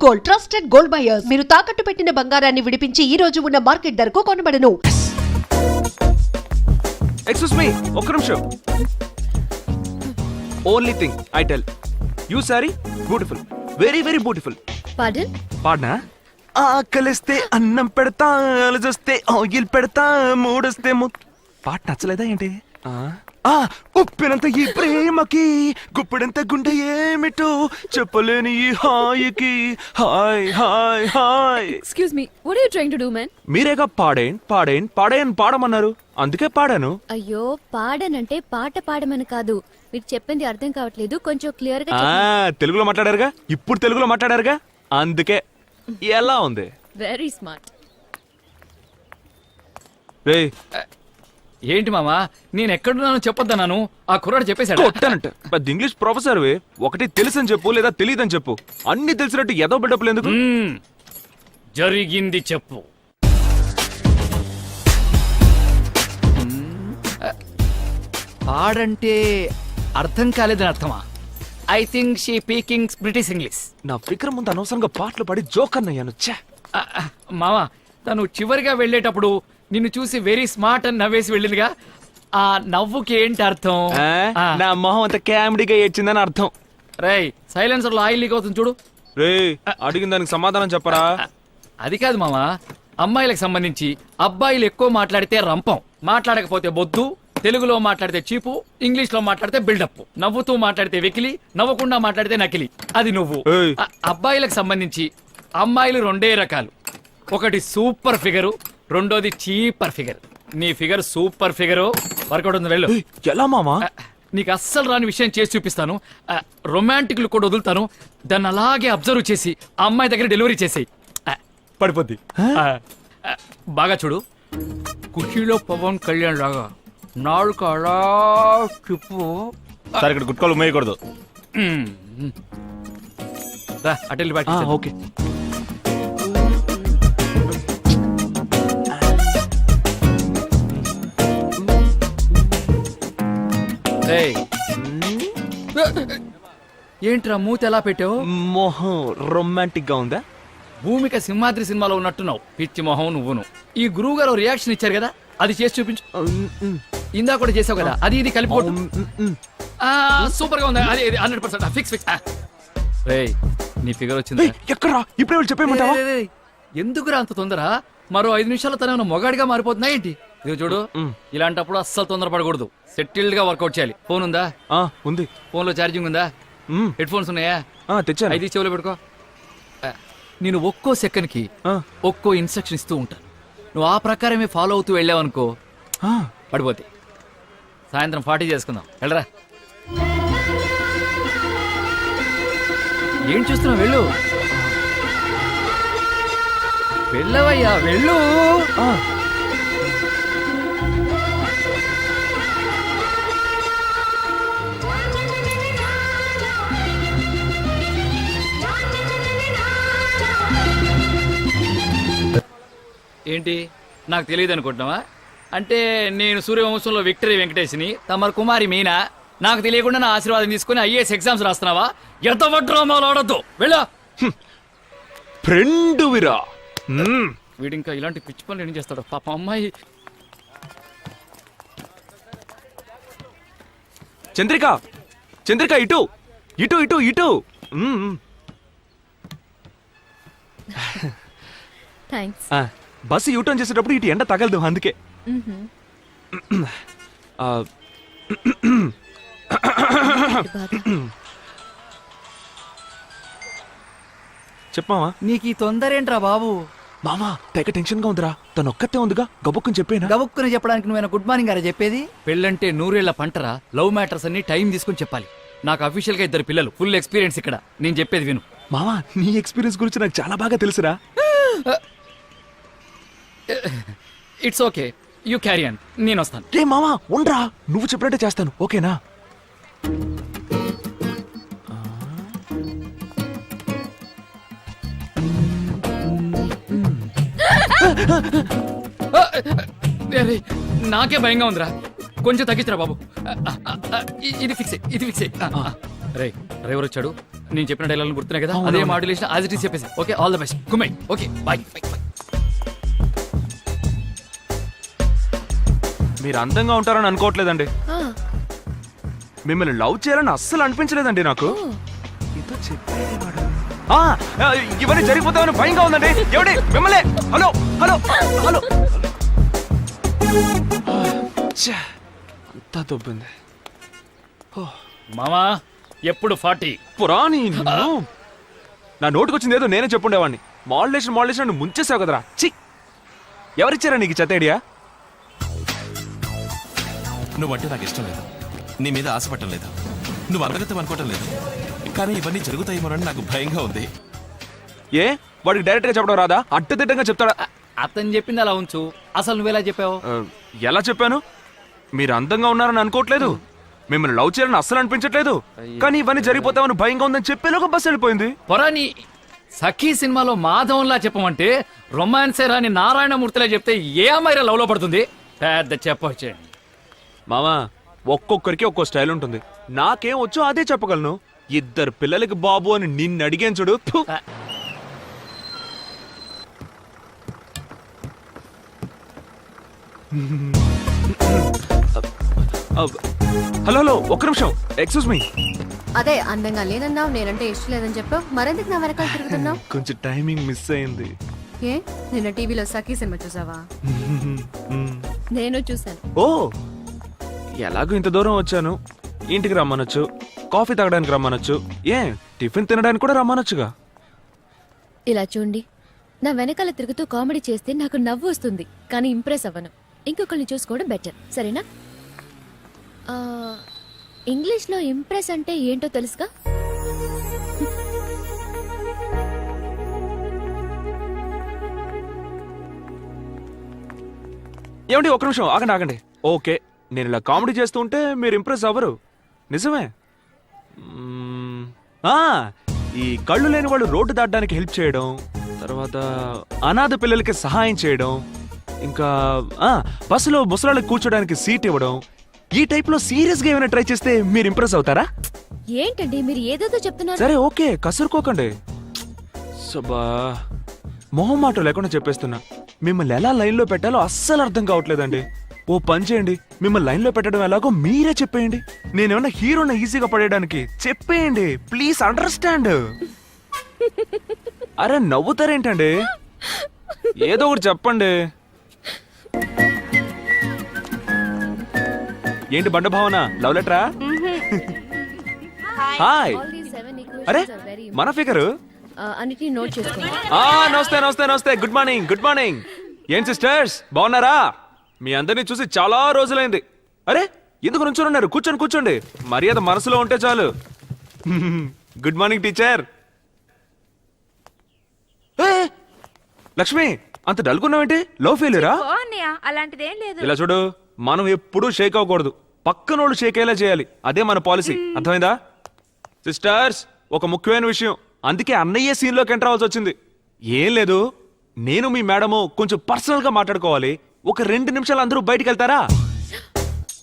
Gold, trusted gold buyers. మీరు తాకట్టు పెట్టిన బంగారాన్ని విడిపించి ఈ రోజు ఉన్న మార్కెట్ ధరకు కొనబడను. ఎక్స్క్యూజ్ మీ, ఒక్క నిమిషం. Only thing I tell you, sorry beautiful, very very beautiful. పాడన్ పాడనా? ఆకలిస్తే అన్నం పెడతా, అలజొస్తే ఆయిల్ పెడతా, మూడొస్తే పాట నచ్చలేదా ఏంటి? ఉప్పినంత ఈ ప్రేమకి, గుప్పిడంత గుండె ఏమిటో చెప్పలేని ఈ హాయికి. Hi hi hi. Excuse me, what are you trying to do man? మీరేగా పాడేన్ పాడేన్ పాడేన్ పాడమన్నారు, అందుకే పాడాను. అయ్యో, పాడనంటే పాట పాడమని కాదు. మీరు చెప్పింది అర్థం కావట్లేదు, కొంచెం క్లియర్ గా తెలుగులో మాట్లాడారుగా, ఇప్పుడు తెలుగులో మాట్లాడారుగా, అందుకే. ఎలా ఉంది? Very smart. రే ఏంటి మామా, నేను ఎక్కడున్నానో చెప్పొద్దన్నాను, ఆ కుర్రాడు చెప్పేశాడు. కొట్టానంట. పెద్ద ఇంగ్లీష్ ప్రొఫెసర్ ఒకటి తెలుసని చెప్పు, లేదా తెలియదని చెప్పు. అన్ని తెలిసినట్టు ఏదో బిడ్డప్పుడు ఎందుకు? జరిగింది చెప్పు. పాడంటే అర్థం కాలేదని అర్థమా? I think she speaking British English. నా ఫిక్ర ముందు అనవసరంగా పాటలు పాడి జోకర్ అయ్యాను. మామా, తను చివరిగా వెళ్ళేటప్పుడు నిన్ను చూసి వెరీ స్మార్ట్ అని నవ్వేసి వెళ్ళిందిగా, ఆ నవ్వుకి ఏంటి అర్థం? నా మొహం అంత కామెడీగా ఏడ్చిందని అర్థం. రేయ్, సైలెన్సర్ లో ఆయిల్ లీక్ అవుతుంది చూడు. రే, అడిగిన దానికి సమాధానం చెప్పరా? అది కాదు మామా, అమ్మాయిలకు సంబంధించి అబ్బాయిలు ఎక్కువ మాట్లాడితే రంపం, మాట్లాడకపోతే బొద్దు, తెలుగులో మాట్లాడితే చీపు, ఇంగ్లీష్ లో మాట్లాడితే బిల్డప్, నవ్వుతూ మాట్లాడితే వెకిలి, నవ్వకుండా మాట్లాడితే నకిలి. అది నువ్వు. అబ్బాయిలకు సంబంధించి అమ్మాయిలు రెండే రకాలు, ఒకటి సూపర్ ఫిగరు, రెండోది చీపర్ ఫిగర్. నీ ఫిగర్ సూపర్ ఫిగరు, వర్కౌట్ ఉంది, వెళ్ళు. ఎలా మామా? నీకు అస్సలు రాని విషయం చేసి చూపిస్తాను. రొమాంటిక్లు కూడా వదులుతాను, దాన్ని అలాగే అబ్జర్వ్ చేసి ఆ అమ్మాయి దగ్గర డెలివరీ చేసేయి, పడిపోద్ది. బాగా చూడు, ఖుషీలో పవన్ కళ్యాణ్ లాగా నాలుగు అలా చెప్పు. సరే, ఇక్కడ గుట్కాలు మేయకూడదు. అటెల్ ఓకే. ఏంట్రా మూతి ఎలా పెట్టావు? మొహం రొమాంటిక్ గా ఉందా? భూమిక సింహాద్రి సినిమాలో ఉన్నట్టున్నావు, పిచ్చి మొహం నువ్వును. ఈ గురువు గారు రియాక్షన్ ఇచ్చారు కదా, అది చేసి చూపించు. ఇందా కూడా చేసావు కదా, అది ఇది కలిపి సూపర్ గా ఉంది, అది 100% ఫిక్స్ ఫిక్స్. రేయ్, నీ ఫిగర్ వచ్చింది. ఎక్కడా? ఇప్పుడే చెప్పేమంటావా? ఎందుకురా అంత తొందర? మరో 5 నిమిషాల్లో తన మొగాడిగా మారిపోతున్నా ఏంటి? ఇది చూడు, ఇలాంటప్పుడు అస్సలు తొందరపడకూడదు, సెటిల్డ్ గా వర్కౌట్ చేయాలి. ఫోన్ ఉందా? ఉంది. ఫోన్ లో ఛార్జింగ్ ఉందా? హెడ్ ఫోన్స్ ఉన్నాయా? తెచ్చాను. అయితే చెవులో పెట్టుకో. నేను ఒక్కో సెకండ్ కి ఒక్కో ఇన్స్ట్రక్షన్ ఇస్తూ ఉంటాను, నువ్వు ఆ ప్రకారమే ఫాలో అవుతూ వెళ్ళావనుకో పడిపోతే. సాయంత్రం 40 చేసుకుందాం, వెళ్ళరా. ఏం చూస్తున్నావు? వెళ్ళు, వెళ్ళవయ్యా, వెళ్ళు. ఏంటి, నాకు తెలియదు అనుకుంటున్నావా? అంటే నేను సూర్యవంశంలో విక్టరీ వెంకటేష్ని, తమరు కుమారి మీనా. నాకు తెలియకుండా నా ఆశీర్వాదం తీసుకుని ఐఏఎస్ ఎగ్జామ్స్ రాస్తున్నావా? ఎంత డ్రామాలు ఆడద్దు, వెళ్ళా. ఫ్రెండ్ విరా. వీడు ఇంకా ఇలాంటి పిచ్చి పనులు ఏం చేస్తాడు పాప. అమ్మాయి చంద్రిక, చంద్రిక, ఇటు ఇటు ఇటు ఇటు. థాంక్స్. బస్సు యూటర్న్ చేసేటప్పుడు ఇటు ఎండ తగలదు, అందుకే. చెప్పావా? నీకు ఈ తొందర ఏంట్రా బాబు? మామా, తెగ టెన్షన్ గా ఉందిరా. తను ఒక్కతే ఉందిగా, గబుక్కుని చెప్పేనా? గబుక్కుని చెప్పడానికి నువ్వేనా గుడ్ మార్నింగ్ గారా చెప్పేది? పెళ్ళంటే 100 ఏళ్ల పంటరా. లవ్ మ్యాటర్స్ అన్ని టైం తీసుకుని చెప్పాలి. నాకు అఫీషియల్ గా 2 పిల్లలు, ఫుల్ ఎక్స్పీరియన్స్ ఇక్కడ. నేను చెప్పేది విను. మామా, నీ ఎక్స్పీరియన్స్ గురించి నాకు చాలా బాగా తెలుసురా. It's okay, you carry on, నేను వస్తాను. రే మామా, ఉండ్రా, నువ్వు చెప్పినట్టే చేస్తాను, ఓకేనా? నాకే భయంగా ఉందిరా, కొంచెం తగ్గించరా బాబు. ఇది ఫిక్స్, ఇది ఫిక్స్. రే, డ్రైవర్ వచ్చాడు, నేను చెప్పిన డైలాగ్ గుర్తున్నాయి కదా, అవును, అదే అవును. మాడ్యులేషన్ యాజ్ ఇట్ ఈస్ చెప్పేసి. Okay, all the best. Good night. Okay, bye. మీరు అందంగా ఉంటారని అనుకోవట్లేదండి, ఆ, మిమ్మల్ని లవ్ చేయాలని అస్సలు అనిపించలేదండి నాకు. ఓ, ఏదో చెప్పేవాడు. ఆ, ఇవన్నీ జరిగిపోతామని భయంగా ఉందండి. ఎవడి మిమ్మల్ని? Hello hello hello. ఛే, అంతా దొబ్బింది. మామా ఎప్పుడు 40? పురాణి నిన్ను. నా నోటికొచ్చింది ఏదో నేనే చెప్పుండేవాడిని. మాడ్యులేషన్ ముంచేసావు కదరా. చి, ఎవరిచ్చారా నీకు చెత్త ఐడియా? నువ్వంటే నాకు ఇష్టం లేదు, నీ మీద ఆశపడటం లేదు, నువ్వు అర్హత అనుకోవటం లేదు, కానీ ఇవన్నీ జరుగుతాయేమోనని నాకు భయంగా ఉంది. ఏ, వాడికి డైరెక్ట్ గా చెప్పడం రాదా? అడ్డదిడ్డంగా చెప్తాడా? అతను చెప్పింది అలా ఉంచు, అసలు నువ్వెలా చెప్పావు? ఎలా చెప్పాను? మీరు అందంగా ఉన్నారని అనుకోవట్లేదు, మిమ్మల్ని లవ్ చేయాలని అస్సలు అనిపించట్లేదు, కానీ ఇవన్నీ జరిగిపోతామని భయంగా ఉందని చెప్పేలోగా బస్సు వెళ్ళిపోయింది. పొరాని సఖీ సినిమాలో మాధవంలా చెప్పమంటే రొమాన్సే రాని నారాయణమూర్తిలా చెప్తే ఏ అమ్మాయి లవ్ లో పడుతుంది? పెద్ద చెప్పొచ్చే. మామా, ఒక్కొక్కరికి ఒక్కో స్టైల్ ఉంటుంది. నాకేం వచ్చో అదే చెప్పగలను. ఇద్దరు పిల్లలకి బాబు అని నిన్ను అడిగాను చూడు. ఫు. హలో హలో, ఒక్క నిమిషం, ఎక్స్క్యూజ్ మీ. అదే అందంగా లేనన్నావు, నేనంటే ఇష్టం లేదని చెప్పావు, మరెందుకు నా వెనకాల తిరుగుతున్నావు? కొంచెం టైమింగ్ మిస్ అయింది. ఏ నిన్న టీవీలో సఖీ సినిమా చూసావా? నేను చూశాను. ఓ, ఎలాగో ఇంత దూరం వచ్చాను, ఇంటికి రమ్మనొచ్చు, కాఫీ తాగడానికి రమ్మనొచ్చు, ఏ టిఫిన్ తినడానికి కూడా రమ్మనొచ్చుగా. ఇలా చూడండి, నా వెనకాల తిరుగుతూ కామెడీ చేస్తే నాకు నవ్వు వస్తుంది, కానీ ఇంప్రెస్ అవ్వను. ఇంకొకరిని చూసుకోవడం బెటర్, సరేనా? ఇంగ్లీష్లో ఇంప్రెస్ అంటే ఏంటో తెలుసుగా? ఏమండి, ఒక్క నిమిషం ఆగండి ఆగండి. ఓకే, నేను ఇలా కామెడీ చేస్తూ ఉంటే మీరు ఇంప్రెస్ అవ్వరు, నిజమే. ఈ కళ్ళు లేని వాళ్ళు రోడ్డు దాటడానికి హెల్ప్ చేయడం, తర్వాత అనాథ పిల్లలకి సహాయం చేయడం, ఇంకా బస్సులో ముసలాళ్ళకి కూర్చోడానికి సీట్ ఇవ్వడం, ఈ టైప్ లో సీరియస్ గా ఏమైనా ట్రై చేస్తే మీరు ఇంప్రెస్ అవుతారా? ఏంటండి మీరు ఏదేదో చెప్తున్నారు? సరే ఓకే, కసురుకోకండి. సబా, మొహం మాట లేకుండా చెప్పేస్తున్నా, మిమ్మల్ని ఎలా లైన్ లో పెట్టాలో అస్సలు అర్థం కావట్లేదండి. ఓ పని చేయండి, మిమ్మల్ని లైన్ లో పెట్టడం ఎలాగో మీరే చెప్పేయండి. నేనేమన్నా హీరోని ఈజీగా పడేయడానికి? చెప్పేయండి ప్లీజ్, అండర్స్టాండ్. అరే నవ్వుతారేంటండి, ఏదో ఒకటి చెప్పండి. ఏంటి బండ భావన, లవ్ లెటరా? హాయ్. All these 7 equations అరే are very మన ఫిగరు. అన్నిటిని నోట్ చేసుకోండి. నమస్తే నమస్తే నమస్తే, గుడ్ మార్నింగ్ గుడ్ మార్నింగ్. ఏం సిస్టర్స్ బాగున్నారా? మీ అందరినీ చూసి చాలా రోజులైంది. అరే ఎందుకు నుంచొని ఉన్నారు? కూర్చోండి కూర్చోండి, మర్యాద మనసులో ఉంటే చాలు. Good morning teacher. లక్ష్మి, అంత డల్గున్నావేంటి? లో ఫెయిల్యూరా? అలాంటిదేం లేదు. ఇలా చూడు, మనం ఎప్పుడూ షేక్ అవ్వకూడదు, పక్కనోళ్ళు షేక్ అయ్యేలా చేయాలి, అదే మన పాలసీ, అర్థమైందా? సిస్టర్స్, ఒక ముఖ్యమైన విషయం, అందుకే అన్నయ్య సీన్ లోకి ఎంటర్ అవ్వాల్సి వచ్చింది. ఏం లేదు, నేను మీ మేడము కొంచెం పర్సనల్ గా మాట్లాడుకోవాలి. ఒక 2 నిమిషాలు అందరూ బయటికి వెళ్తారా?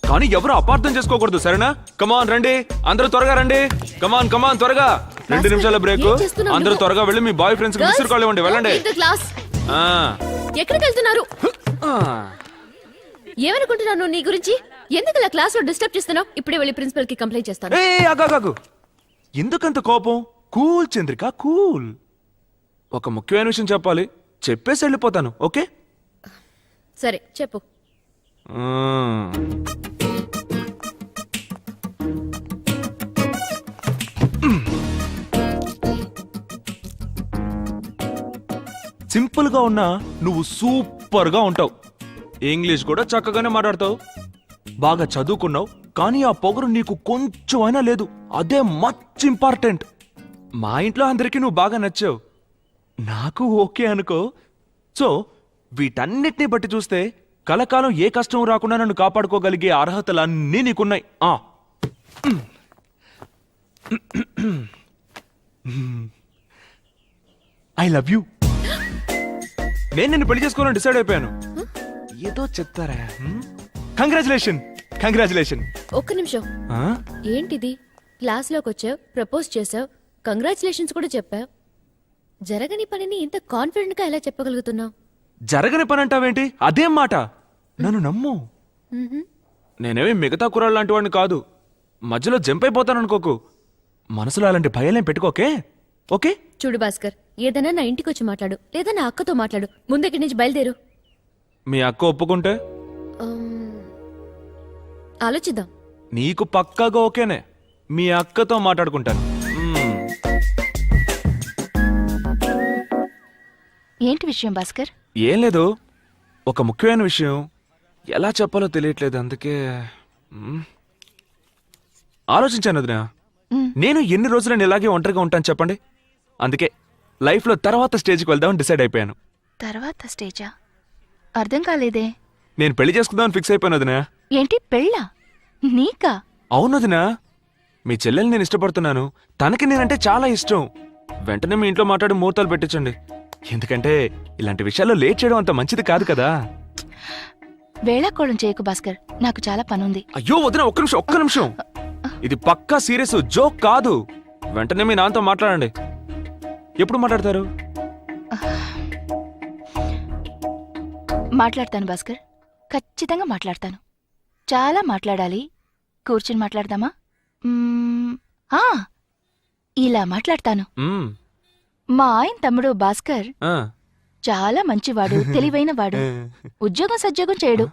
కానీ ఎవరు అపార్థం చేసుకోకూడదు, సరేనా? కమాన్ రండి, అందరూ త్వరగా రండి. కమాన్ కమాన్, త్వరగా. 2 నిమిషాల బ్రేక్, ఏం చేస్తున్నావు అందరూ నువ్వు? త్వరగా వెళ్ళి మీ బాయ్ ఫ్రెండ్స్ కి Girls, మిస్టర్ కాల్ ఇవ్వండి, వెళ్ళండి. don't leave the class. ఆ, ఎక్కడికి వెళ్తున్నారు? ఆ. ఏమనుకుంటున్నాను నీ గురించి? ఎందుకు ఇలా క్లాస్ లో డిస్టర్బ్ చేస్తున్నావు? ఇప్పుడే వెళ్ళి ప్రిన్సిపల్ కి కంప్లైంట్ చేస్తాను. ఆగాగాగు, ఎందుకంత కోపం? Cool Chandrika, cool. ఒక ముఖ్యమైన విషయం చెప్పాలి, చెప్పేసి వెళ్ళిపోతాను, ఓకే? సరే చెప్పు. సింపుల్ గా ఉన్నా నువ్వు సూపర్ గా ఉంటావు. ఇంగ్లీష్ కూడా చక్కగానే మాట్లాడతావు, బాగా చదువుకున్నావు, కానీ ఆ పొగరు నీకు కొంచెం అయినా లేదు, అదే మచ్ ఇంపార్టెంట్. మా ఇంట్లో అందరికీ నువ్వు బాగా నచ్చావు, నాకు ఓకే అనుకో. సో వీటన్నిటిని బట్టి చూస్తే కలకాలం ఏ కష్టం రాకుండా నన్ను కాపాడుకోగలిగే అర్హతలన్నీ నీకున్నాయి. I love you. నేను నిన్ను పెళ్లి చేసుకోవాలని డిసైడ్ అయిపోయాను. ఏదో చెప్తారా? Congratulation congratulation. ఒక్క నిమిషం, ఏంటిది? క్లాస్ లోకి వచ్చావు, ప్రపోజ్ చేసావు, కంగ్రాచులేషన్స్ కూడా చెప్పా. జరగని పనిని ఇంత కాన్ఫిడెంట్ గా ఎలా చెప్పగలుగుతున్నావు? జరగని పని అంటావేంటి? అదేం మాట? నన్ను నమ్ము. నేనేమి మిగతా కుర్రాళ్ళు లాంటి వాడిని కాదు. మధ్యలో జంప్ అయిపోతాను అనుకోకు. మనసులో అలాంటి భయాలేం పెట్టుకోకే, ఓకే? చూడు భాస్కర్, ఏదైనా నా ఇంటికి వచ్చి మాట్లాడు, లేదా నా అక్కతో మాట్లాడు. ముందు ఇక్కడి నుంచి బయలుదేరు. మీ అక్క ఒప్పుకుంటే ఆలోచిద్దాం. నీకు పక్కాగా ఓకేనే. మీ అక్కతో మాట్లాడుకుంటాను. ఏంటి విషయం భాస్కర్? ఏం లేదు, ఒక ముఖ్యమైన విషయం. ఎలా చెప్పాలో తెలియట్లేదు, అందుకే ఆలోచించాను వదినా. నేను ఎన్ని రోజులని ఇలాగే ఒంటరిగా ఉంటాను చెప్పండి. అందుకే లైఫ్లో తర్వాత స్టేజ్కి వెళ్దామని డిసైడ్ అయిపోయాను. తర్వాత స్టేజా? అర్థం కాలేదే. నేను పెళ్లి చేసుకుందామని ఫిక్స్ అయిపోయాను వదినా. ఏంటి, పెళ్ళా? నీకా? అవును వదినా, మీ చెల్లెల్ని నేను ఇష్టపడుతున్నాను. తనకి నేనంటే చాలా ఇష్టం. వెంటనే మీ ఇంట్లో మాట్లాడి ముహూర్తాలు పెట్టించండి. ఎందుకంటే ఇలాంటి విషయాల్లో లేట్ చేయడం అంత మంచిది కాదు కదా. వేళాకోళం చేయకు భాస్కర్, నాకు చాలా పనుంది. అయ్యో వదినా, ఒక్క నిమిషం. ఇది పక్కా సీరియస్, జోక్ కాదు. వెంటనే మీ నాన్నతో మాట్లాడండి. ఎప్పుడు మాట్లాడతారు? మాట్లాడతాను భాస్కర్, ఖచ్చితంగా మాట్లాడతాను. చాలా మాట్లాడాలి. కూర్చుని మాట్లాడదామా? ఆ, ఇలా మాట్లాడతాను. మ్మ్. మా ఆయన తమ్ముడు భాస్కర్ ఆ. చాలా మంచివాడు, తెలివైన వాడు. ఉద్యోగం సద్యోగం చేయడు,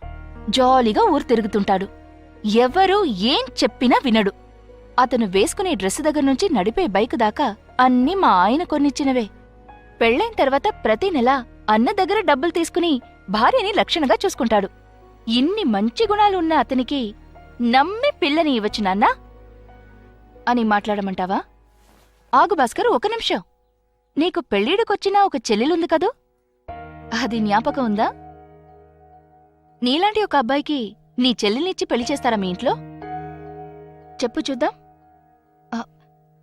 జాలీగా ఊరు తిరుగుతుంటాడు. ఎవరు ఏం చెప్పినా వినడు. అతను వేసుకునే డ్రెస్ దగ్గర నుంచి నడిపే బైక్ దాకా అన్నీ మా ఆయన కొనిచ్చినవే. పెళ్ళైన తర్వాత ప్రతి నెల అన్న దగ్గర డబ్బులు తీసుకుని భార్యని లక్షణంగా చూసుకుంటాడు. ఇన్ని మంచి గుణాలు ఉన్న అతనికి నమ్మి పిల్లని ఇవ్వచ్చు నాన్నా అని మాట్లాడమంటావా? ఆగు భాస్కర్, ఒక నిమిషం. నీకు పెళ్ళిడికొచ్చిన ఒక చెల్లెలుంది కదూ, అది జ్ఞాపకం ఉందా? నీలాంటి ఒక అబ్బాయికి నీ చెల్లెల్నిచ్చి పెళ్లి చేస్తారా మీ ఇంట్లో? చెప్పు చూద్దాం.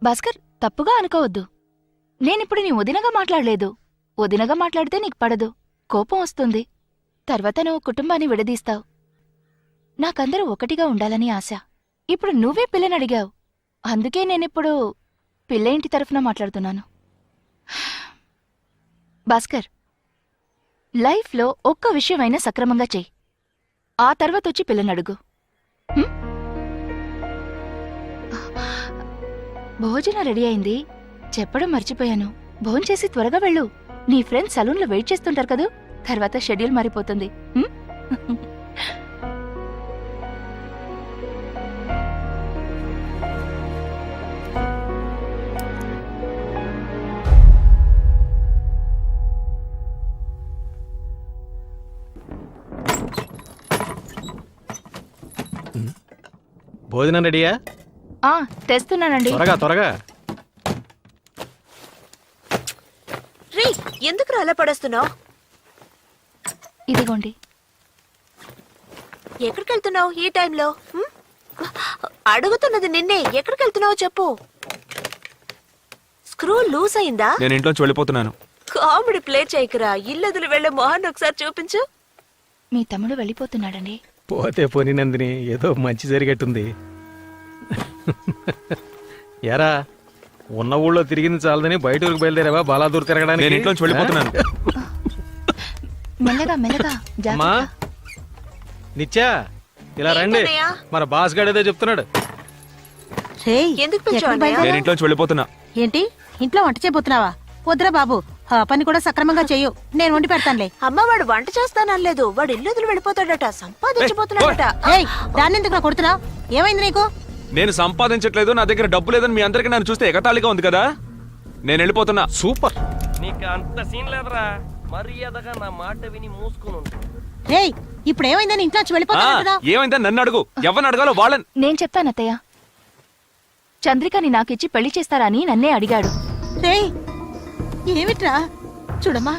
భాస్కర్, తప్పుగా అనుకోవద్దు. నేనిప్పుడు నీ వదినగా మాట్లాడలేదు. వదినగా మాట్లాడితే నీకు పడదు, కోపం వస్తుంది. తర్వాత నువ్వు కుటుంబాన్ని విడదీస్తావు. నాకందరూ ఒకటిగా ఉండాలని ఆశ. ఇప్పుడు నువ్వే పిల్లని అడిగావు, అందుకే నేనిప్పుడు పిల్ల ఇంటి తరఫున మాట్లాడుతున్నాను. భాస్కర్, లైఫ్లో ఒక్క విషయమైనా సక్రమంగా చెయ్యి, ఆ తర్వాత వచ్చి పిల్లనడుగు. భోజనం రెడీ అయింది, చెప్పడం మర్చిపోయాను. భోంచేసి త్వరగా వెళ్ళు. నీ ఫ్రెండ్స్ సలూన్లో వెయిట్ చేస్తుంటారు కదూ, తర్వాత షెడ్యూల్ మారిపోతుంది. భోజనం రెడీయా? తెస్తున్నానండి. త్వరగా. రే, ఎందుకు అలా పడేస్తున్నావు? ఇదిగోండి. ఎక్కడికి వెళ్తున్నావు ఈ టైంలో? అడుగుతున్నది నిన్నే, ఎక్కడికి వెళ్తున్నావు చెప్పు. స్క్రూ లూస్ అయిందా? నేను ఇంట్లోంచి వెళ్ళిపోతున్నాను. Comedy play చేయకురా. ఇల్లదులు వెళ్లే మొహాన్ని ఒకసారి చూపించు. మీ తమ్ముడు వెళ్ళిపోతున్నాడండి. పోతే పోని నందిని, ఏదో మంచి జరిగేట్టుంది. ఎరా, ఉన్న ఊళ్ళో తిరిగింది చాలదని బయట ఊరికి బయలుదేరావా బాలాదూర్ నేను తిరగడానికి? ఇంట్లోంచి వెళ్ళిపోతున్నాను. మెల్లగా మెల్లగా, అమ్మా, నిత్యా, ఇలా రండి. ఏంటన్నయ్య? మన బాస్ గాడు ఏదో చెప్తున్నాడు. ఎందుకు పిలిచావు అన్నయ్య? నేను ఇంట్లోంచి వెళ్ళిపోతున్నా. ఏంటి, ఇంట్లో వంట చేయబోతున్నావా? వద్దురా బాబు, ఆ పని కూడా సక్రమంగా చెయ్యు, నేను వండి పెడతానులే. అమ్మ, వాడు వంట చేస్తానలేదు, వాడు ఇల్లుదులు వెళ్ళిపోతాడట, సంపాదించబోతున్నాడట. ఏయ్, దాన్ని ఎందుకు నా కొడుతున్నా? ఏమైంది నీకు? నేను సంపాదించట్లేదు, నా దగ్గర డబ్బు లేదని మీ అందరికీ నన్ను చూస్తే ఎగతాళిగా ఉంది కదా. నేను వెళ్ళిపోతున్నా. సూపర్. నీకు అంత సీన్ లేదురా, మర్యాదగా నా మాట విని మూసుకుని ఉండు. ఏయ్, ఇప్పుడు ఏమైందని ఇంట్లో వెళ్ళిపోతున్నా? ఏమైందని నన్ను అడుగు, ఎవరిని అడగాలో వాళ్ళని. నేను చెప్తానత్తయ్య. చంద్రికని నాకిచ్చి పెళ్లి చేస్తారని నన్నే అడిగాడు. ఏయ్, ఏమిట్రా? చూడమ్మా,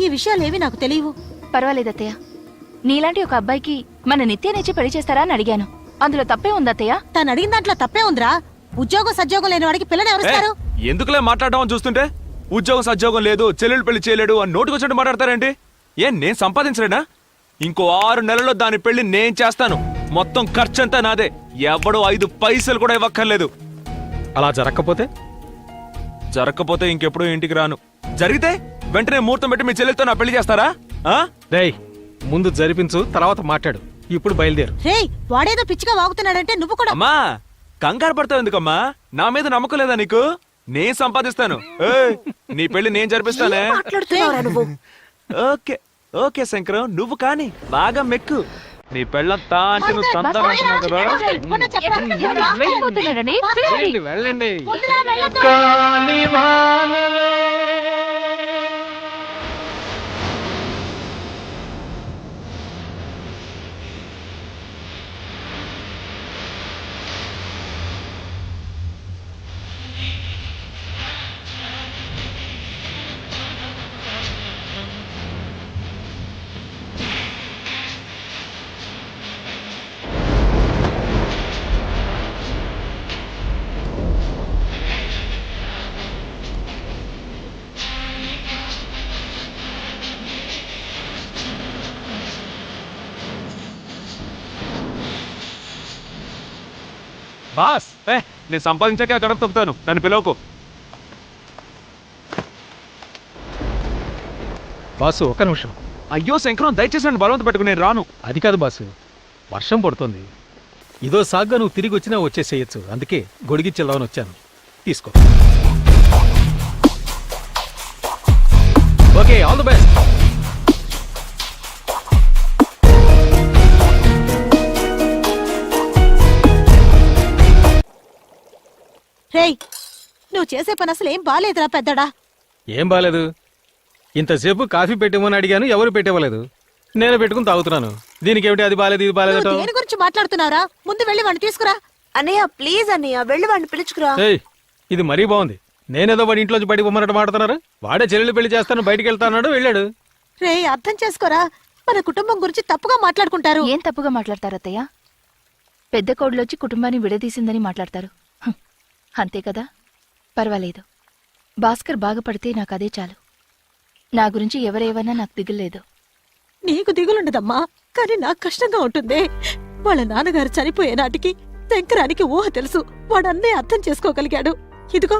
ఈ విషయాలేవి నాకు తెలియవు. పర్వాలేదత్తయ్య, నీలాంటి ఒక అబ్బాయికి మన నిత్యనిచ్చి పెళ్లి చేస్తారా అని అడిగాను. అందులో తప్పే ఉందత్తయ్య. తను అడిగిన దాంట్లో తప్పే ఉందిరా. ఉద్యోగం సద్యోగం లేని వాడికి పిల్లని ఎవరిస్తారు? ఎందుకులే మాట్లాడడం అని చూస్తుంటే, ఉద్యోగం సద్యోగం లేదు, చెల్లెలు పెళ్లి చేయలేడు అని నోటుకొచ్చినట్టు మాట్లాడతారేంటి? నేను సంపాదించలేనా? ఇంకో 6 నెలల్లో దాని పెళ్లి నేను చేస్తాను. మొత్తం ఖర్చంతా నాదే. ఎవడో 5 పైసలు కూడా ఇవ్వక్కర్లేదు. అలా జరగకపోతే జరగకపోతే ఇంకెప్పుడు ఇంటికి రాను. జరిగితే వెంటనే ముహూర్తం పెట్టి మీ చెల్లెలతో నా పెళ్లి చేస్తారా? ఆ? రేయ్ ముందు జరిపించు, తర్వాత మాట్లాడు. ఇప్పుడు బయలుదేరు. రేయ్ వాడేదో పిచ్చిగా వాగుతున్నాడంటే నువ్వు కూడా అమ్మా కంగారు పడతావు ఎందుకమ్మా? నా మీద నమ్మకం లేదా నీకు? నేను సంపాదిస్తాను. ఏయ్, నీ పెళ్లి నేను జరిపిస్తానే. మాట్లాడుతున్నావురా నువ్వు? ఓకే ఓకే శంకరం, నువ్వు కానీ బాగా మెక్కు. నీ పెళ్ళంతా అంటే నువ్వు తంతాను అంటున్నావు కదా. వెళ్ళిపోతున్నాడని వెళ్ళండి, వెళ్ళండి. బాస్ నేను సంపాదించాక గడప తొక్కుతాను, నన్ను పిలవకు. బాసు ఒక్క నిమిషం. అయ్యో శంకరం, దయచేసి నన్ను బలవంత పెట్టుకుని నేను రాను. అది కాదు బాసు, వర్షం పడుతుంది. ఇదో సాగ్గా నువ్వు తిరిగి వచ్చినా వచ్చేసేయచ్చు. అందుకే గొడిగిచ్చేద్దామని వచ్చాను. తీసుకో. Okay, all the best. రేయ్ నువ్వు చేసే పని అసలు ఏం బాలేదురా పెద్దడా. ఏం బాలేదు. ఇంతసేపు కాఫీ పెట్టిమని అడిగాను, ఎవరు పెట్టివ్వలేదు. నేను పెట్టుకుని తాగుతున్నాను. దీనికి ఏమిటి అది బాలేదు ఇది బాలేదట? నువ్వు దేని గురించి మాట్లాడుతున్నారా? ముందు వెళ్ళి వాడిని తీసుకురా. అన్నయ్య ప్లీజ్ అన్నయ్య వెళ్ళి వాడిని పిలుచుకురా. ఏయ్ ఇది మరీ బాగుంది. నేనేదో వాడి ఇంట్లోంచి బయటకు పొమ్మన్నట్టు మాడుతున్నారు. వాడే చెల్లెలు పెళ్లి చేస్తాను బయటికి వెళ్తాన్నాడు, వెళ్ళాడు. రేయ్ అర్థం చేసుకోరా, మన కుటుంబం గురించి తప్పుగా మాట్లాడుకుంటారు. ఏం తప్పుగా మాట్లాడతారు అత్తయ్య? పెద్ద కోడలొచ్చి కుటుంబాన్ని విడదీసిందని మాట్లాడతారు. అంతే కదా, పర్వాలేదు. భాస్కర్ బాగుపడితే నాకు అదే చాలు. నా గురించి ఎవరేవన్నా నాకు దిగులేదు. నీకు దిగులుండదమ్మా, కానీ నాకు కష్టంగా ఉంటుంది. వాళ్ళ నాన్నగారు చనిపోయే నాటికి శంకరానికి ఊహ తెలుసు. వాడన్నే అర్థం చేసుకోగలిగాడు. ఇదిగో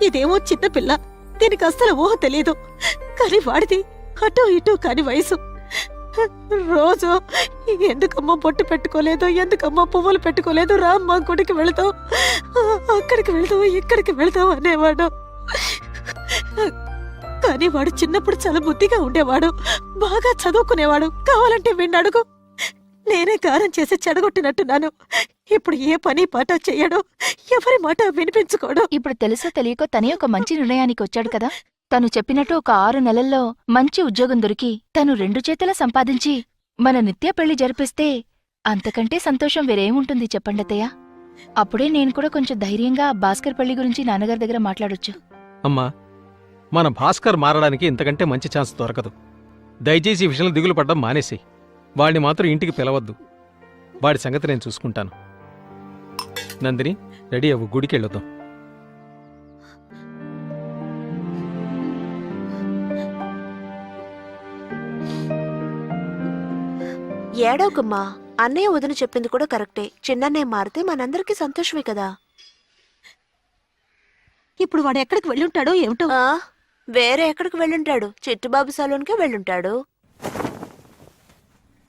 ఇదేమో చిన్న పిల్ల, దీనికి అస్సలు ఊహ తెలియదు. కానీ వాడిది అటూ ఇటూ కాని వయసు. రోజు ఎందుకమ్మా బొట్టు పెట్టుకోలేదు, ఎందుకమ్మా పువ్వులు పెట్టుకోలేదు, రామ్మా గుడికి వెళతావు, అక్కడికి వెళతావు, ఇక్కడికి వెళతావు అనేవాడు. కానీ వాడు చిన్నప్పుడు చాలా బుద్ధిగా ఉండేవాడు, బాగా చదువుకునేవాడు. కావాలంటే వీణ్ణి అడుగు. నేనే గారం చేసి చెడగొట్టినట్టున్నాను. ఇప్పుడు ఏ పని పాట చెయ్యడు, ఎవరి మాట వినిపించుకోడు. ఇప్పుడు తెలుసో తెలియకో తనే ఒక మంచి నిర్ణయానికి వచ్చాడు కదా. తను చెప్పినట్టు ఒక 6 నెలల్లో మంచి ఉద్యోగం దొరికి తను 2 చేతులా సంపాదించి మన నిత్య పెళ్లి జరిపిస్తే అంతకంటే సంతోషం వేరేముంటుంది చెప్పండతయ్య. అప్పుడే నేను కూడా కొంచెం ధైర్యంగా భాస్కర్ పెళ్లి గురించి నాన్నగారి దగ్గర మాట్లాడొచ్చు. అమ్మా, మన భాస్కర్ మారడానికి ఇంతకంటే మంచి ఛాన్స్ దొరకదు. దయచేసి ఈ విషయంలో దిగులు పడ్డం మానేసి వాడిని మాత్రం ఇంటికి పిలవద్దు. వాడి సంగతి నేను చూసుకుంటాను. నందిని రెడీ అవ్వు, గుడికి వెళ్ళొద్దాం. ఏడవకమ్మా, అన్నయ్య వదిన చెప్పింది కూడా కరెక్టే. చిన్నన్నయ్య మారితే మనందరికీ సంతోషమే కదా. ఇప్పుడు వాడు ఎక్కడికి వెళ్ళుంటాడో ఏమిటో. వేరే ఎక్కడికి వెళ్ళుంటాడు? చిట్టుబాబు సలూన్కే వెళ్ళుంటాడు.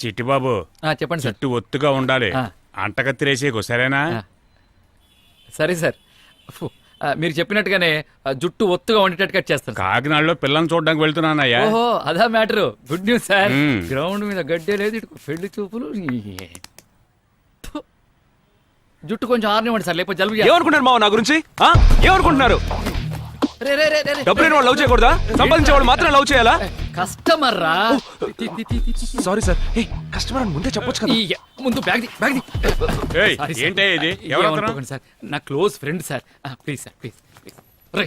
చిట్టిబాబు చెప్పండి సార్. జుట్టు ఒత్తుగా ఉండాలి, ఆ. అంటకత్తిరేసేకు సరేనా? సరే సార్. మీరు చెప్పినట్టుగానే జుట్టు ఒత్తుగా ఉండేటట్టు కట్ చేస్తాను. కాకినాడలో పిల్లల్ని చూడడానికి వెళ్తున్నానయ్యా. ఓహో అదా మ్యాటర్. Good news sir. మ్మ్. గ్రౌండ్ మీద గడ్డే లేదు, ఇటు పెళ్లి చూపులు. ఫు. జుట్టు కొంచెం ఆరనివ్వండి సార్, లేకపోతే జలుబు చేస్తుంది. ఏమనుకుంటున్నారు మావ నా గురించి? ఆ? ఏమనుకుంటున్నారు? రే, రే, రే, రే, రే. డబ్బు లేని వాళ్ళు లవ్ చేయకూడదా? సంపాదించేవాడు మాత్రం లవ్ చేయాలా? కస్టమర్ రా. సారీ సార్, కస్టమర్ అని ముందే చెప్పొచ్చు కదా. ముందు బ్యాగ్ ది, బ్యాగ్ ది. ఏయ్, సారీ సార్. ఏంటే ఇది? ఎవరు అతను? ఏమనుకోకండి సార్, నా close friend sir. Please sir, please. రే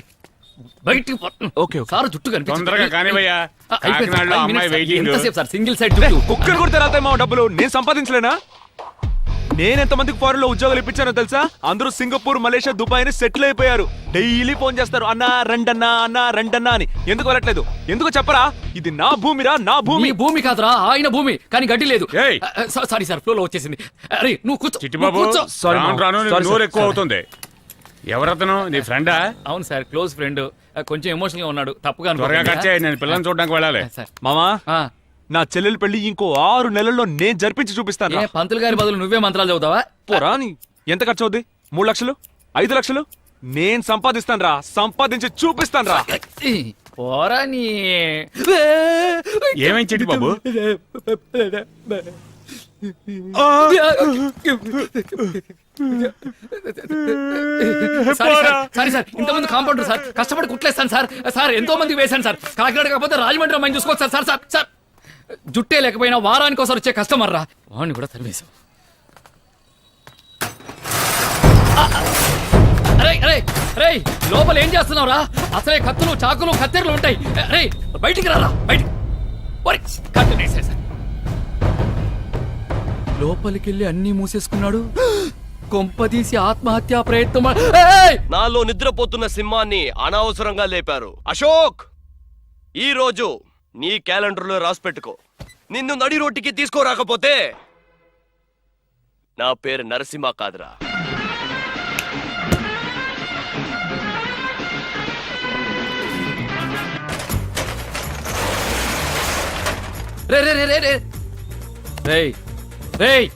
బయటికి పో. Okay, okay. సార్ జుట్టు కనిపించదు. తొందరగా కానివయ్యా. అయిపోయింది సార్, కాకినాడలో 5 అమ్మాయి minutes సార్. వెయిటింగ్. ఎంతసేపు సార్ సింగిల్ సైడ్ జుట్టు? కుక్కర్ కొడితే రాతాయి మావ డబ్బులు. నేను సంపాదించలేనా? నేనెంతమందికి ఫారెన్ లో ఉద్యోగాలు ఇప్పించానో తెలుసా? అందరూ సింగపూర్, మలేషియా, దుబాయ్ అని సెటిల్ అయిపోయారు. డైలీ ఫోన్ చేస్తారు, అన్నా రండన్నా, అన్నా రండన్నా అని. ఎందుకు వెళ్ళట్లేదు? ఎందుకు చెప్పరా? ఇది నా భూమిరా, నా భూమి. మీ భూమి కాదురా, ఆయన భూమి. కానీ గడ్డి లేదు. ఏయ్. సారీ సార్, ఫ్లో లో వచ్చేసింది. అరే నువ్వు కూర్చో. చిట్టిబాబు నువ్వు కూర్చో. Sorry, రాను మామ. రాను Sorry, నోరు sir. ఎక్కువ Sorry. అవుతుంది. ఎవరతను నీ ఫ్రెండా? అవును సార్, క్లోజ్ ఫ్రెండ్. కొంచెం ఎమోషనల్ గా ఉన్నాడు, తప్పుగా త్వరగా అనుకోకండి. ఖర్చే, నేను పిల్లల్ని చూడడానికి వెళ్ళాలి. సార్ మామా ఆ, నా చెల్లెలు పెళ్లి ఇంకో 6 నెలల్లో నేను జరిపించి చూపిస్తాను ఏ పంతులు గారి బదులు నువ్వే మంత్రాలు చదువుతావా? పోరా నీ ఎంత ఖర్చు అవుద్ది? 3 లక్షలు 5 లక్షలు నేను సంపాదిస్తాను రా, సంపాదించి చూపిస్తాను రా. పోరా నీ. ఏమేం చెట్టు బాబు? సారీ సార్, ఇంతమంది కాంపౌండర్ సార్, కష్టపడి కుట్లేస్తాను సార్. సార్ ఎంతో మందికి వేశాను సార్, కాకినాడ కాకపోతే రాజమండ్రి అమ్మాయిని చూసుకోవచ్చు సార్. సార్ సార్ సార్ జుట్టే లేకపోయినా వారానికి ఒకసారి వచ్చే కస్టమర్ రా, వాడిని కూడా తరివేశాం. అరే అరే అరే, లోపల ఏం చేస్తున్నావు రా? అసలే కత్తులు చాకులు కత్తెరలు ఉంటాయి. అరే బయటికి రారా, బయటికి. కత్తి వేసేసా, లోపలికెళ్ళి అన్నీ మూసేసుకున్నాడు. కొంపదీసి ఆత్మహత్యా ప్రయత్నం. నాలో నిద్రపోతున్న సింహాన్ని అనవసరంగా లేపారు. అశోక్, ఈ రోజు నీ క్యాలెండర్లో రాసి పెట్టుకో. నిన్ను నడి రోడ్డుకి తీసుకోరాకపోతే నా పేరు నరసింహ కాదురా. రే రే రే రే రే రేయ్ రేయ్,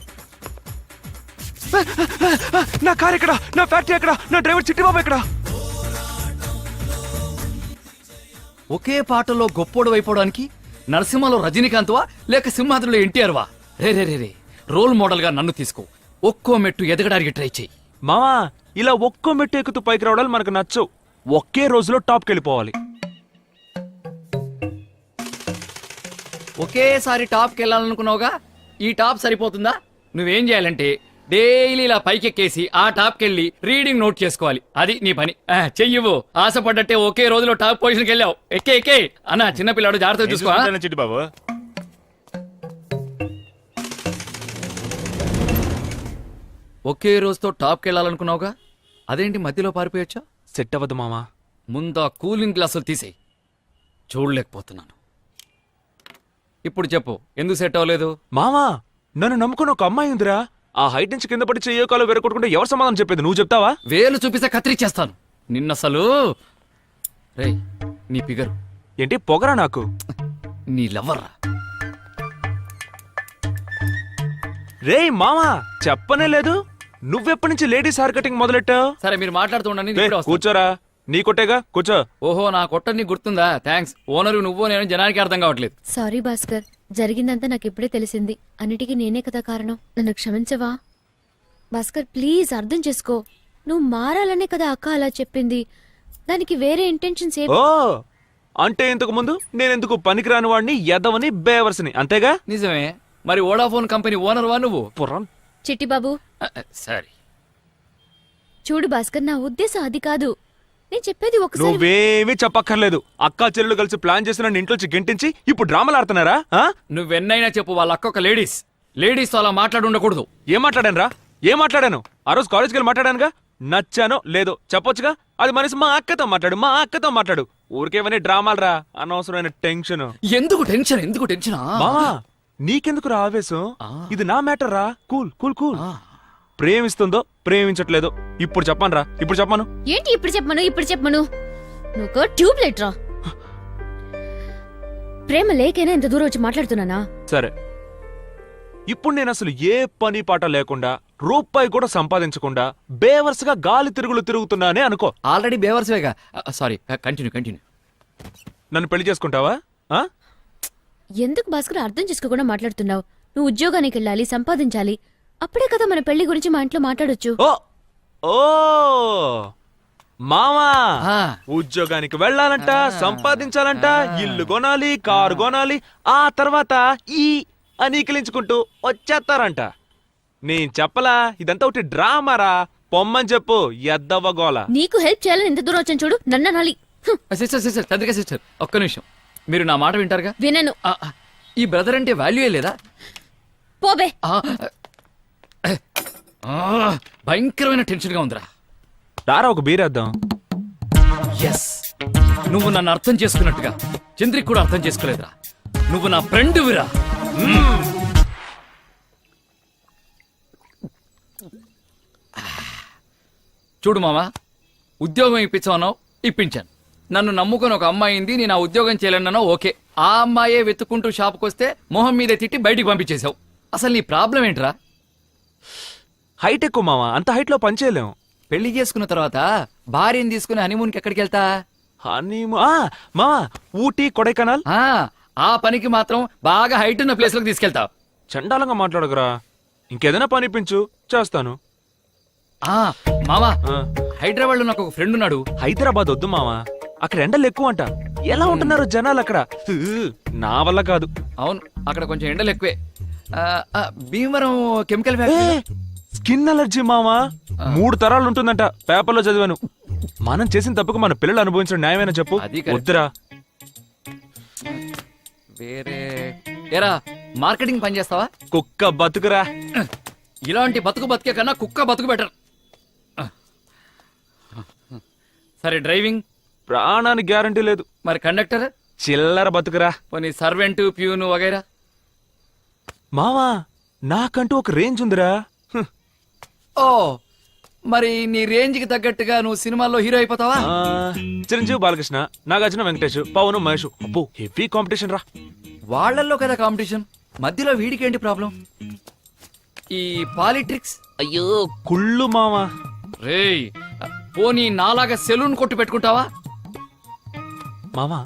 నా కార్ ఎక్కడ? నా ఫ్యాక్టరీ ఎక్కడ? నా డ్రైవర్ చిట్టిబాబు ఎక్కడ? ఒకే పాటలో గొప్పోడు అయిపోవడానికి నరసింహలో రజనీకాంత్వా లేక సింహాద్రిలో ఎన్టీఆర్ వా? రే రే రే రే, రోల్ మోడల్ గా నన్ను తీసుకో. ఒక్కో మెట్టు ఎదగడానికి ట్రై చేయి. మామా ఇలా ఒక్కో మెట్టు ఎక్కుతూ పైకి రావడాలు మనకు నచ్చవు. ఒకే రోజులో టాప్కి వెళ్ళిపోవాలి. ఒకేసారి టాప్కి వెళ్ళాలనుకున్నావుగా, ఈ టాప్ సరిపోతుందా? నువ్వేం చేయాలంటే డైలీ ఇలా పైకెక్కేసి ఆ టాప్కి వెళ్ళి రీడింగ్ నోట్ చేసుకోవాలి. అది నీ పని. చెయ్యవు, ఆశపడ్డట్టే ఒకే రోజులో టాప్ పొజిషన్కి వెళ్ళావు. ఎక్కే ఎక్కే అన్న, చిన్నపిల్లాడు జాగ్రత్త చూసుకో. చిట్టి బాబు, ఒకే రోజుతో టాప్కి వెళ్ళాలనుకున్నావుగా, అదేంటి మధ్యలో పారిపోయొచ్చా? సెట్ అవ్వదు మామా. ముందు ఆ కూలింగ్ గ్లాసులు తీసేయి. చూడలేకపోతున్నాను. ఇప్పుడు చెప్పు, ఎందుకు సెట్ అవ్వలేదు? మామా నన్ను నమ్ముకుని ఒక అమ్మాయి ఉందిరా. ఆ హైట్ నుంచి కింద పడి చెయ్యో కాలు వెరకొట్టుకుంటే ఎవరు సమాధానం చెప్పేది? నువ్వు చెప్తావా? వేలు చూపిస్తే కత్తిరిచ్చేస్తాను నిన్నసలు. రేయ్, నీ ఫిగర్ ఏంటి పొగరా నాకు? నీ లవ్వర్రా. రేయ్ మామా చెప్పనే లేదు. నువ్వెప్పటి నుంచి లేడీస్ హెయిర్ కటింగ్ మొదలెట్టావు? సరే మీరు మాట్లాడుతూ ఉండండి, నేను రేయ్, ఇప్పుడే వస్తాను. కూర్చోరా. నీ కొట్టేగా, కూర్చో. ఓహో, నా కొట్ట నీకు గుర్తుందా? థ్యాంక్స్. ఓనరు నువ్వు నేను జనానికి అర్థం కావట్లేదు. సారీ భాస్కర్, జరిగిందంతా నాకు ఇప్పుడే తెలిసింది. అన్నిటికీ నేనే కదా కారణం. నన్ను క్షమించవా భాస్కర్? ప్లీజ్ అర్థం చేసుకో. నువ్వు మారాలనే కదా అక్క అలా చెప్పింది. దానికి వేరే ఇంటెన్షన్స్ ఏ. ఓ అంటే ఇంతకు ముందు నేనెందుకు పనికిరాని వాడిని, ఎదవని, బేవర్స్ని, అంతేగా? నిజమే. మరి వోడాఫోన్ కంపెనీ ఓనర్ వా నువ్వు? పుర్రం. చిట్టి బాబు సరే చూడు భాస్కర్, నా ఉద్దేశం అది కాదు. నేను చెప్పేది ఒకసారి. నువ్వేమీ చెప్పక్కర్లేదు. అక్కా చెల్లెలు కలిసి ప్లాన్ చేసి నన్ను ఇంట్లోంచి గెంటించి ఇప్పుడు డ్రామాలు ఆడుతున్నారా? నువ్వెన్నైనా చెప్పు, వాళ్ళ అక్క ఒక లేడీస్. లేడీస్ తో అలా మాట్లాడి ఉండకూడదు. ఏం మాట్లాడాను రా? ఏం మాట్లాడాను? ఆ రోజు కాలేజ్కి వెళ్ళి మాట్లాడానుగా. నచ్చానో లేదో చెప్పొచ్చుగా. అది మనసు మా అక్కతో మాట్లాడు, మా అక్కతో మాట్లాడు. ఊరికేమని డ్రామాలు రా, అనవసరమైన టెన్షన్. ఎందుకు టెన్షన్? ఎందుకు టెన్షన్? మామా నీకెందుకు రా ఆవేశం? ఇది నా మ్యాటర్ రా. Cool cool cool. ప్రేమిస్తుందో ప్రేమించట్లేదో ఇప్పుడు చెప్పను రా. ఇప్పుడు చెప్పను. ఏంటి ఇప్పుడు చెప్పమను? ఇప్పుడు చెప్పమను. నువ్వు ట్యూబ్ లైట్ రా. ప్రేమ లేకైనా ఇంత దూరం వచ్చి మాట్లాడుతున్నానా? సరే, ఇప్పుడు నేను అసలు ఏ పని పాట లేకుండా, రూపాయి కూడా సంపాదించకుండా బేవర్స్గా గాలి తిరుగులు తిరుగుతున్నానే అనుకో. ఆల్రెడీ బేవర్స్వేగా. Sorry, continue continue. నన్ను పెళ్లి చేసుకుంటావా? ఎందుకు భాస్కర్ అర్థం చేసుకోకుండా మాట్లాడుతున్నావు? నువ్వు ఉద్యోగానికి వెళ్ళాలి, సంపాదించాలి. అప్పుడే కదా మన పెళ్లి గురించి మా ఇంట్లో మాట్లాడొచ్చు. ఓ ఓ మామా, ఆ. ఉద్యోగానికి వెళ్ళాలంట, సంపాదించాలంట, ఇల్లు కొనాలి, కారు కొనాలి, ఆ తర్వాత ఈ అనీకిలించుకుంటూ వచ్చేస్తారంట. నేను చెప్పలా, ఇదంతా ఒకటి డ్రామారా. పొమ్మని చెప్పు, ఎద్దవ్వ గోల. నీకు హెల్ప్ చేయాలని ఎంత దూరం వచ్చాను చూడు. నన్ను అనాలి. సిస్టర్ సిస్టర్, చంద్రిక సిస్టర్, ఒక్క నిమిషం. మీరు నా మాట వింటారుగా? వినను. ఈ బ్రదర్ అంటే వాల్యూయే లేదా? పోబే. భయంకరమైన టెన్షన్ గా ఉందిరా. రారా ఒక బీరేద్దాం. ఎస్, నువ్వు నన్ను అర్థం చేసుకున్నట్టుగా చంద్రిక్ కూడా అర్థం చేసుకోలేదురా. నువ్వు నా ఫ్రెండ్ విరా. చూడు మామా, ఉద్యోగం ఇప్పించావు, ఇప్పించాను. నన్ను నమ్ముకొని ఒక అమ్మాయి ఉంది, నేను ఆ ఉద్యోగం చేయలేనన్నా ఓకే. ఆ అమ్మాయే వెతుక్కుంటూ షాప్కి వస్తే మొహం మీదే తిట్టి బయటికి పంపించేశావు. అసలు నీ ప్రాబ్లం ఏంట్రా? హైట్ ఎక్కువ మావా, అంత హైట్ లో పని చేయలేము. పెళ్లి చేసుకున్న తర్వాత భార్యని తీసుకుని హనీమూన్కి ఎక్కడికి వెళ్తా? మావా, ఊటీ కొడైకెనాల్. ఆ పనికి మాత్రం బాగా హైట్ ఉన్న ప్లేస్లకు తీసుకెళ్తావు. చండాలంగా మాట్లాడకురా, ఇంకేదైనా పని ఇప్పించు, చేస్తాను. మామా, హైదరాబాద్ లో నాకు ఒక ఫ్రెండ్ ఉన్నాడు. హైదరాబాద్ వద్దు మావా, అక్కడ ఎండలు ఎక్కువ అంట. ఎలా ఉంటున్నారు జనాలు అక్కడ? నా వల్ల కాదు. అవును, అక్కడ కొంచెం ఎండలు ఎక్కువే. Bhimavaram chemical factory. Skin allergy మావా, 3 తరాలు ఉంటుందంట, పేపర్లో చదివాను. మనం చేసిన తప్పుకు మన పిల్లలు అనుభవించడం న్యాయమేనా చెప్పు? అది కరెక్ట్. వద్దురా. వేరే ఏరా, మార్కెటింగ్ పని చేస్తావా? కుక్క బతుకురా. ఇలాంటి బతుకు బతికే కన్నా కుక్క బతుకు బెటర్. సరే, డ్రైవింగ్? ప్రాణానికి గ్యారంటీ లేదు. మరి కండక్టర్? చిల్లర బతుకురా. పోనీ సర్వెంట్, ప్యూను వగైరా? మావా, నాకంటూ ఒక రేంజ్ ఉందిరా. ఓ, మరి నీ రేంజ్ కి తగ్గట్టుగా నువ్వు సినిమాల్లో హీరో అయిపోతావా? చిరంజీవి, బాలకృష్ణ, నాగార్జున, వెంకటేష్, పవన్, మహేష్. అబ్బో, హెవీ కాంపిటీషన్ రా. వాళ్లల్లో కదా కాంపిటీషన్, మధ్యలో వీడికేంటి ప్రాబ్లం? ఈ పాలిటిక్స్? అయ్యో కుళ్ళు మావా. రేయ్, పోనీ నాలాగా సెలూన్ కొట్టు పెట్టుకుంటావా? మావా,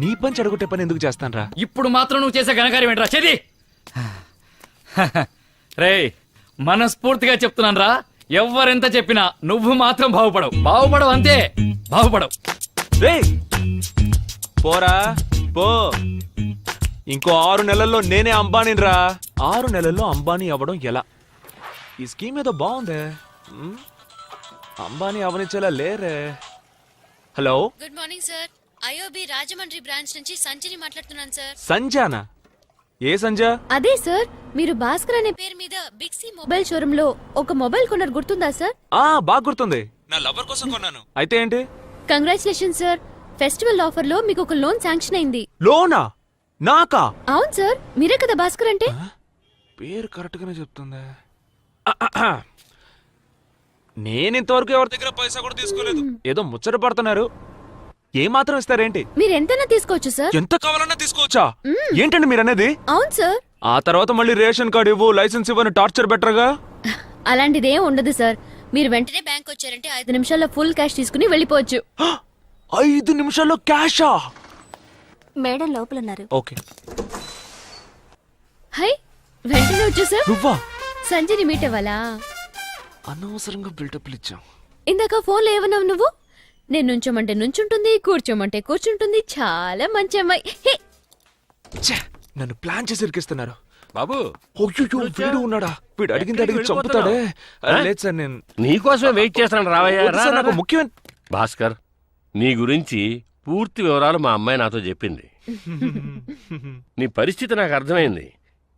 నీ పని చెడగొట్టే పని ఎందుకు చేస్తానరా? ఇప్పుడు మాత్రం నువ్వు చేసే ఘనకార్యం ఏంట్రా? చెది రేయ్, మనస్ఫూర్తిగా చెప్తున్నాను రా, ఎవ్వరెంత చెప్పినా నువ్వు మాత్రం బాగుపడవు అంతే, బాగుపడవు. రేయ్, పోరా పో. ఇంకో 6 నెలల్లో నేనే అంబానీని రా. 6 నెలల్లో అంబానీ అవ్వడం ఎలా? ఈ స్కీమ్ ఏదో బాగుందే. అంబానీ అవనిచ్చేలా లేరే. Hello, good morning sir. IOB Rajahmundry branch నుంచి సంజయ్ మాట్లాడుతున్నాను సార్. సంజానా? ఏ సంజా? అదే సార్, మీరు భాస్కర్ అనే పేరు మీద బిగ్ సి మొబైల్ షోరూమ్ లో ఒక మొబైల్ కొన్నారు, గుర్తుందా సార్? బాగా గుర్తుంది. నా లవర్ కోసం కొన్నాను. అయితే ఏంటి? కంగ్రాచులేషన్ సార్, ఫెస్టివల్ ఆఫర్ లో మీకు ఒక లోన్ శాంక్షన్ అయింది. లోనా? నాకా? అవును సార్, మీరే కదా భాస్కర్ అంటే. పేరు కరెక్ట్ గానే చెప్తుందా? నేను ఇంతవరకు ఎవరి దగ్గర పైసా కూడా తీసుకోలేదు. ఏదో ముచ్చట పడుతున్నారు. ఏమాత్రం ఇస్తారేంటి? మీరు ఎంతైనా తీసుకోవచ్చు సార్. ఎంత కావాలన్నా తీసుకోవచ్చా? ఏంటండి మీరు అనేది? అవును సార్. ఆ తర్వాత మళ్ళీ రేషన్ కార్డు ఇవ్వు, లైసెన్స్ ఇవ్వని టార్చర్ బెటర్గా. అలాంటిదేం ఉండదు సార్. మీరు వెంటనే బ్యాంక్ వచ్చారంటే 5 నిమిషాల్లో ఫుల్ క్యాష్ తీసుకుని వెళ్ళిపోవచ్చు. 5 నిమిషాల్లో క్యాషా? మేడం లోపల ఉన్నారు. ఓకే. హై, వెంటనే వచ్చేసా? నువ్వా? సంజయ్ని మీట్ అవ్వాలా? అనవసరంగా బిల్డప్లు ఇచ్చాం. ఇందాక ఫోన్లో ఏమన్నావు నువ్వు? నేను నుంచోమంటే నుంచుంటుంది, కూర్చోమంటే కూర్చుంటుంది, చాలా మంచి అమ్మాయి. హే, నన్ను ప్లాన్ చేసి ఇరికిస్తున్నారు. బాబు, వీడు ఉన్నాడా? వీడు అడిగి చంపుతాడే. లేదు సార్, నేను నీకోసమే వెయిట్ చేస్తాను. రావయ్యా. వద్దు సార్, నాకు ముఖ్యమైన. భాస్కర్, నీ గురించి పూర్తి వివరాలు మా అమ్మాయి నాతో చెప్పింది. నీ పరిస్థితి నాకు అర్థమైంది.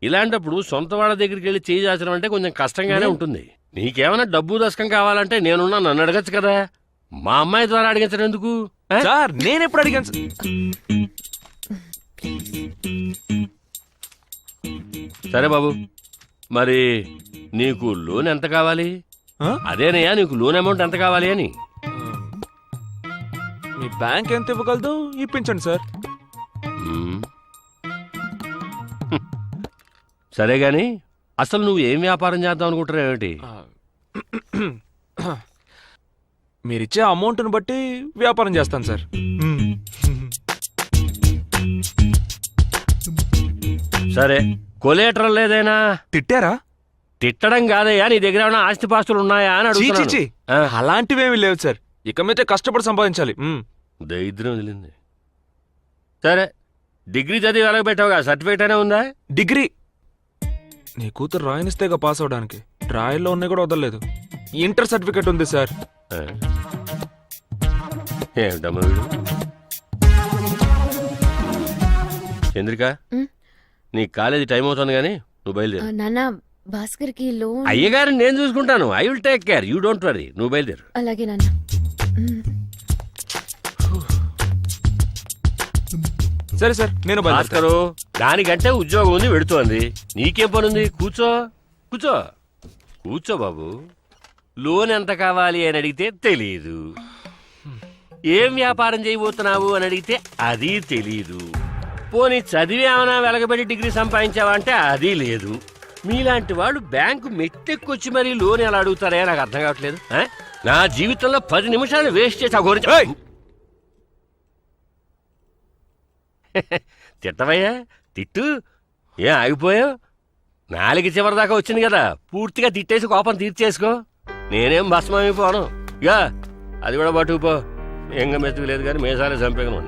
ఇలాంటప్పుడు సొంత వాళ్ళ దగ్గరికి వెళ్ళి చేయి చాచడం అంటే కొంచెం కష్టంగానే ఉంటుంది. నీకేమైనా డబ్బు దశకం కావాలంటే నేనున్నా, నన్ను అడగచ్చు కదా. మా అమ్మాయి ద్వారా అడిగించడం ఎందుకు? సార్, నేను ఎప్పుడు అడిగాను? సరే బాబు, మరి నీకు లోన్ ఎంత కావాలి? అదేనయ్యా, నీకు లోన్ అమౌంట్ ఎంత కావాలి అని. మీ బ్యాంక్ ఎంత ఇవ్వగలదు ఇప్పించండి సార్. సరే గాని అసలు నువ్వు ఏం వ్యాపారం చేద్దాం అనుకుంటున్నావు? ఏమిటి? మీరిచ్చే అమౌంట్ను బట్టి వ్యాపారం చేస్తాను సార్. సరే, కొలేటరల్ లేదైనా? తిట్టారా? తిట్టడం కాదయ్యా, నీ దగ్గర ఏమైనా ఆస్తిపాస్తులు ఉన్నాయా అని అడుగుతున్నాను. అలాంటివేమీ లేవు సార్. ఇక మీదే కష్టపడి సంపాదించాలి. దరిద్రం వదిలింది. సరే, డిగ్రీ చదివి వెలగ పెట్టావుగా, సర్టిఫికేట్ అయినా ఉందా? డిగ్రీ నీ కూతురు రాయనిస్తేగా పాస్ అవడానికి. ట్రాయల్లో ఉన్నాయి కూడా వదలలేదు. ఇంటర్ సర్టిఫికేట్ ఉంది సార్. ఏమిటమ్మా వీడు? చంద్రిక, నీ కాలేజీ టైం అవుతుంది కానీ నువ్వు బయలుదేరు. నాన్న, భాస్కర్ కి లోన్. అయ్యగారిని నేను చూసుకుంటాను. I will take care, you don't worry. నువ్వు బయలుదేరు. అలాగే నాన్న. సరే సార్, నేను భాస్కరు, దానికంటే ఉద్యోగం ఉంది, వెడుతోంది. నీకేం పనుంది? కూర్చో కూర్చో కూర్చో బాబు. లోన్ ఎంత కావాలి అని అడిగితే తెలీదు. ఏం వ్యాపారం చేయబోతున్నావు అని అడిగితే అది తెలీదు. పోనీ చదివి ఏమైనా వెలగబెట్టి డిగ్రీ సంపాదించావా అంటే అది లేదు. మీలాంటి వాళ్ళు బ్యాంకు మెట్టెక్కొచ్చి మరీ లోన్ ఎలా అడుగుతారే నాకు అర్థం కావట్లేదు. నా జీవితంలో 10 నిమిషాలు వేస్ట్ చేసి ఆ గురించి తిట్టవయ్యా, తిట్టు. ఏం ఆగిపోయావు? నాలుగు చివరి దాకా వచ్చింది కదా, పూర్తిగా తిట్టేసి కోపం తీర్చేసుకో. నేనేం భస్మైపోను. ఇక అది కూడా పట్టుకుపో. ఎంగ మెతుకు లేదు కానీ మేసాలే చంపేగను.